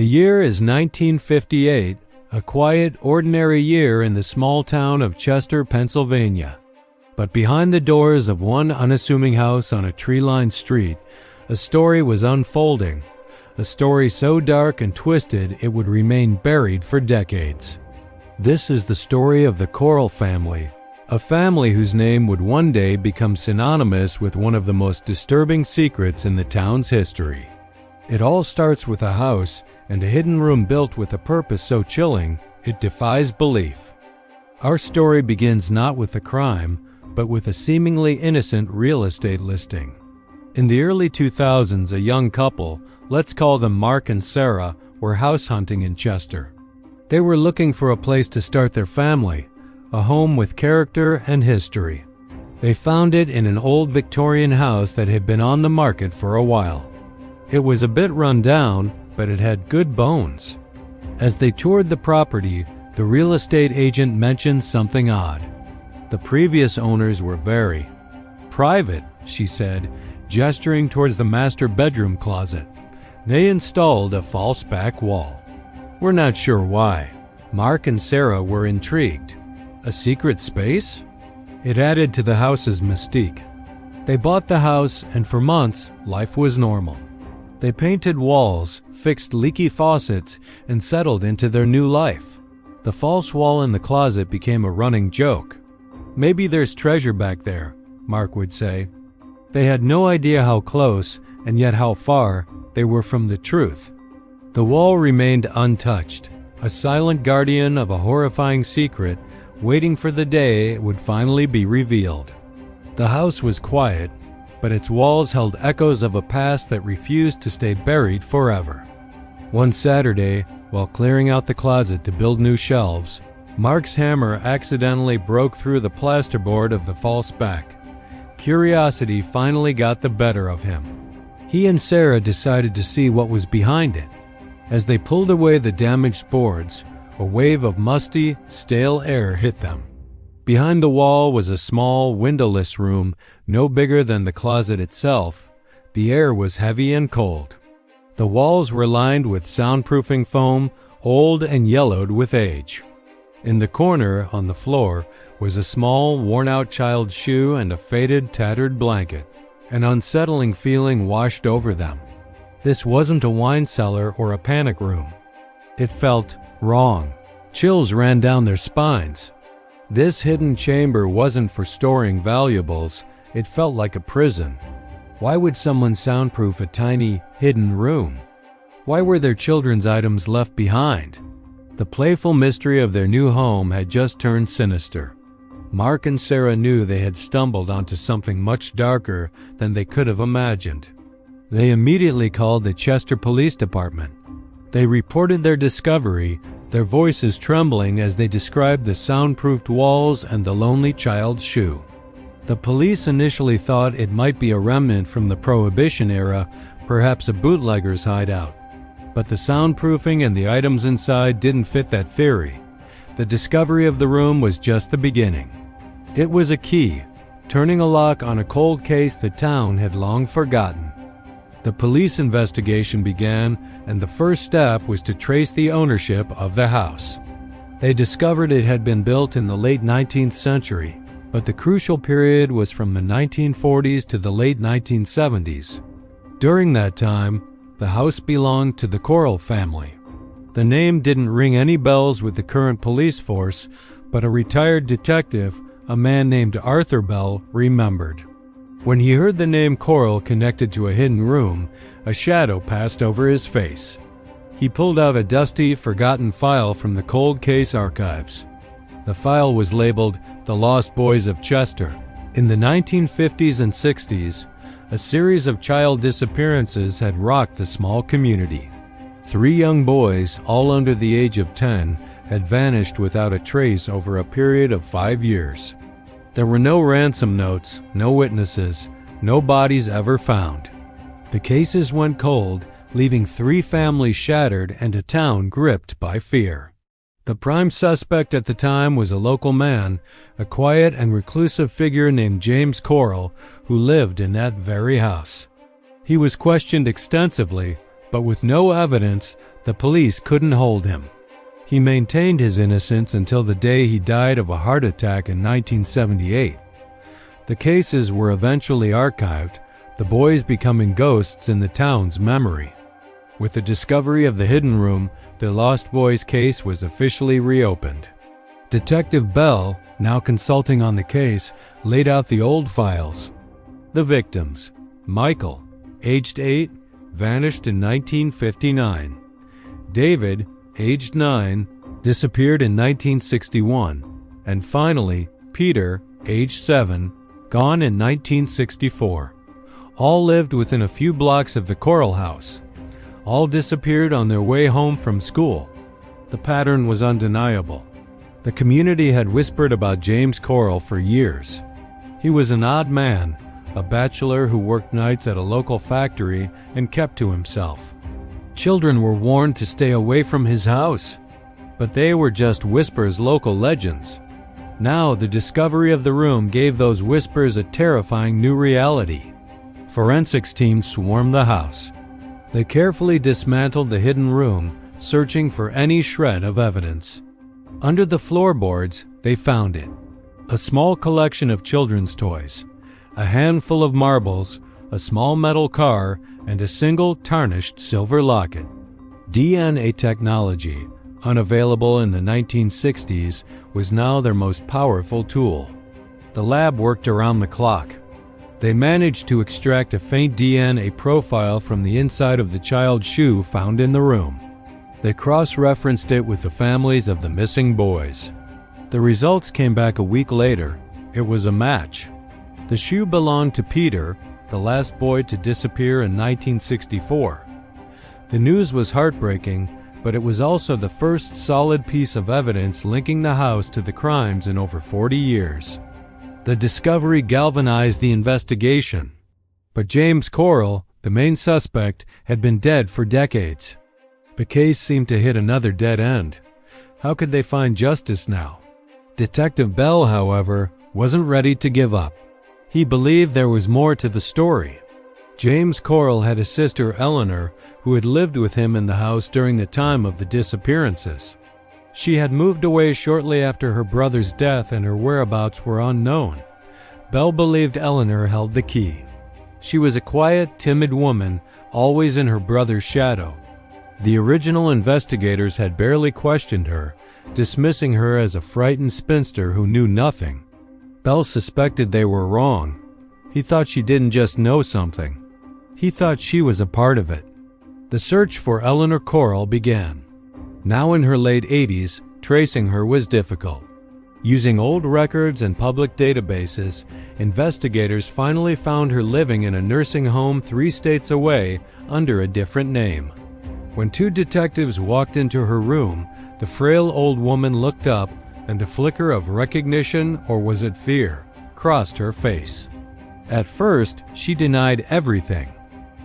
The year is 1958, a quiet, ordinary year in the small town of Chester, Pennsylvania. But behind the doors of one unassuming house on a tree-lined street, a story was unfolding, a story so dark and twisted it would remain buried for decades. This is the story of the Corll family, a family whose name would one day become synonymous with one of the most disturbing secrets in the town's history. It all starts with a house and a hidden room built with a purpose so chilling it defies belief. Our story begins not with a crime, but with a seemingly innocent real estate listing. In the early 2000s, a young couple, let's call them Mark and Sarah, were house hunting in Chester. They were looking for a place to start their family, a home with character and history. They found it in an old Victorian house that had been on the market for a while. It was a bit run down, but it had good bones. As they toured the property, the real estate agent mentioned something odd. The previous owners were very private, she said, gesturing towards the master bedroom closet. They installed a false back wall. We're not sure why. Mark and Sarah were intrigued. A secret space? It added to the house's mystique. They bought the house, and for months, life was normal. They painted walls, fixed leaky faucets, and settled into their new life. The false wall in the closet became a running joke. Maybe there's treasure back there, Mark would say. They had no idea how close, and yet how far, they were from the truth. The wall remained untouched, a silent guardian of a horrifying secret, waiting for the day it would finally be revealed. The house was quiet, but its walls held echoes of a past that refused to stay buried forever. One Saturday, while clearing out the closet to build new shelves, Mark's hammer accidentally broke through the plasterboard of the false back. Curiosity finally got the better of him. He and Sarah decided to see what was behind it. As they pulled away the damaged boards, a wave of musty, stale air hit them. Behind the wall was a small, windowless room, no bigger than the closet itself. The air was heavy and cold. The walls were lined with soundproofing foam, old and yellowed with age. In the corner, on the floor, was a small, worn-out child's shoe and a faded, tattered blanket. An unsettling feeling washed over them. This wasn't a wine cellar or a panic room. It felt wrong. Chills ran down their spines. This hidden chamber wasn't for storing valuables. It felt like a prison. Why would someone soundproof a tiny, hidden room? Why were their children's items left behind? The playful mystery of their new home had just turned sinister. Mark and Sarah knew they had stumbled onto something much darker than they could have imagined. They immediately called the Chester Police Department. They reported their discovery, their voices trembling as they described the soundproofed walls and the lonely child's shoe. The police initially thought it might be a remnant from the Prohibition era, perhaps a bootlegger's hideout. But the soundproofing and the items inside didn't fit that theory. The discovery of the room was just the beginning. It was a key, turning a lock on a cold case the town had long forgotten. The police investigation began, and the first step was to trace the ownership of the house. They discovered it had been built in the late 19th century, but the crucial period was from the 1940s to the late 1970s. During that time, the house belonged to the Corll family. The name didn't ring any bells with the current police force, but a retired detective, a man named Arthur Bell, remembered. When he heard the name Corll connected to a hidden room, a shadow passed over his face. He pulled out a dusty, forgotten file from the cold case archives. The file was labeled The Lost Boys of Chester. In the 1950s and 60s, a series of child disappearances had rocked the small community. 3 young boys, all under the age of 10, had vanished without a trace over a period of 5 years. There were no ransom notes, no witnesses, no bodies ever found. The cases went cold, leaving 3 families shattered and a town gripped by fear. The prime suspect at the time was a local man, a quiet and reclusive figure named James Corll, who lived in that very house. He was questioned extensively, but with no evidence, The police couldn't hold him. He maintained his innocence until the day he died of a heart attack in 1978. The cases were eventually archived, the boys becoming ghosts in the town's memory. With the discovery of the hidden room, the Lost Boys case was officially reopened. Detective Bell, now consulting on the case, laid out the old files. The victims: Michael, aged 8, vanished in 1959. David, aged 9, disappeared in 1961. And finally, Peter, aged 7, gone in 1964. All lived within a few blocks of the Coral House. All disappeared on their way home from school. The pattern was undeniable. The community had whispered about James Coral for years. He was an odd man, a bachelor who worked nights at a local factory and kept to himself. Children were warned to stay away from his house, but they were just whispers, local legends. Now the discovery of the room gave those whispers a terrifying new reality. Forensics teams swarmed the house. They carefully dismantled the hidden room, searching for any shred of evidence. Under the floorboards, they found it: a small collection of children's toys, a handful of marbles, a small metal car, and a single tarnished silver locket. DNA technology, unavailable in the 1960s, was now their most powerful tool. The lab worked around the clock. They managed to extract a faint DNA profile from the inside of the child's shoe found in the room. They cross-referenced it with the families of the missing boys. The results came back a week later. It was a match. The shoe belonged to Peter, the last boy to disappear in 1964. The news was heartbreaking, but it was also the first solid piece of evidence linking the house to the crimes in over 40 years. The discovery galvanized the investigation. But James Coral, the main suspect, had been dead for decades. The case seemed to hit another dead end. How could they find justice now? Detective Bell, however, wasn't ready to give up. He believed there was more to the story. James Coral had a sister, Eleanor, who had lived with him in the house during the time of the disappearances. She had moved away shortly after her brother's death and her whereabouts were unknown. Bell believed Eleanor held the key. She was a quiet, timid woman, always in her brother's shadow. The original investigators had barely questioned her, dismissing her as a frightened spinster who knew nothing. Bell suspected they were wrong. He thought she didn't just know something. He thought she was a part of it. The search for Eleanor Coral began. Now in her late 80s, tracing her was difficult. Using old records and public databases, investigators finally found her living in a nursing home 3 states away under a different name. When 2 detectives walked into her room, the frail old woman looked up, and a flicker of recognition, or was it fear, crossed her face. At first, she denied everything.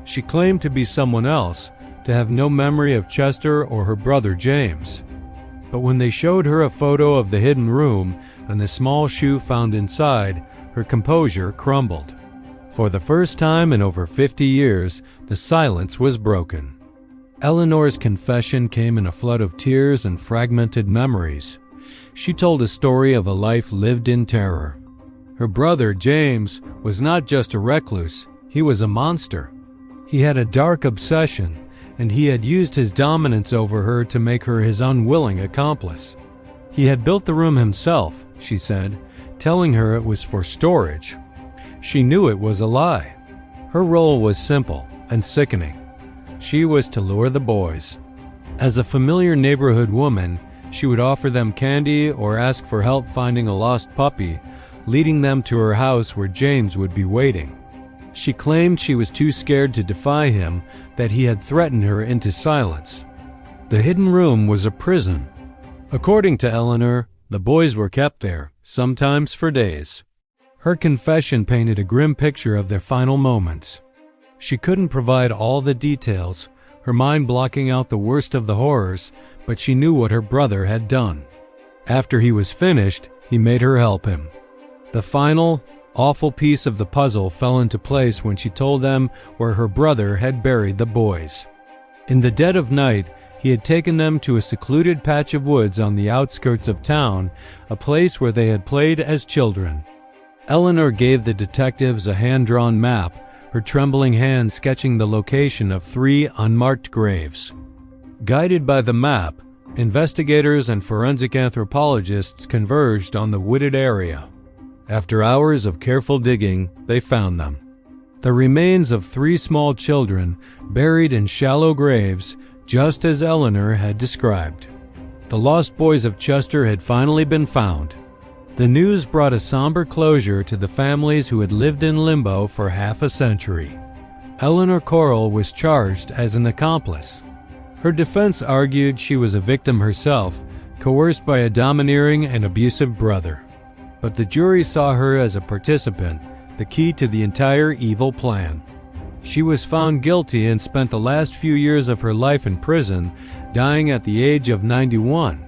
She claimed to be someone else, to have no memory of Chester or her brother James. But when they showed her a photo of the hidden room and the small shoe found inside, her composure crumbled. For the first time in over 50 years, the silence was broken. Eleanor's confession came in a flood of tears and fragmented memories. She told a story of a life lived in terror. Her brother, James, was not just a recluse, he was a monster. He had a dark obsession, and he had used his dominance over her to make her his unwilling accomplice. He had built the room himself, she said, telling her it was for storage. She knew it was a lie. Her role was simple and sickening. She was to lure the boys. As a familiar neighborhood woman, she would offer them candy or ask for help finding a lost puppy, leading them to her house where James would be waiting. She claimed she was too scared to defy him, that he had threatened her into silence. The hidden room was a prison. According to Eleanor, the boys were kept there, sometimes for days. Her confession painted a grim picture of their final moments. She couldn't provide all the details, her mind blocking out the worst of the horrors, but she knew what her brother had done. After he was finished, he made her help him. The final, awful piece of the puzzle fell into place when she told them where her brother had buried the boys. In the dead of night, He had taken them to a secluded patch of woods on the outskirts of town, a place where they had played as children. Eleanor gave the detectives a hand-drawn map, her trembling hand sketching the location of 3 unmarked graves. Guided by the map, investigators and forensic anthropologists converged on the wooded area. After hours of careful digging, they found them. The remains of 3 small children buried in shallow graves, just as Eleanor had described. The lost boys of Chester had finally been found. The news brought a somber closure to the families who had lived in limbo for half a century. Eleanor Corll was charged as an accomplice. Her defense argued she was a victim herself, coerced by a domineering and abusive brother. But the jury saw her as a participant, the key to the entire evil plan. She was found guilty and spent the last few years of her life in prison, dying at the age of 91.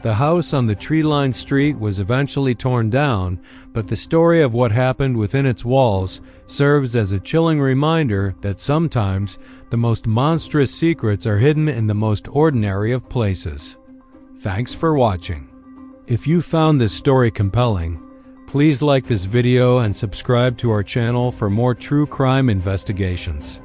The house on the tree-lined street was eventually torn down, but the story of what happened within its walls serves as a chilling reminder that sometimes the most monstrous secrets are hidden in the most ordinary of places. Thanks for watching. If you found this story compelling, please like this video and subscribe to our channel for more true crime investigations.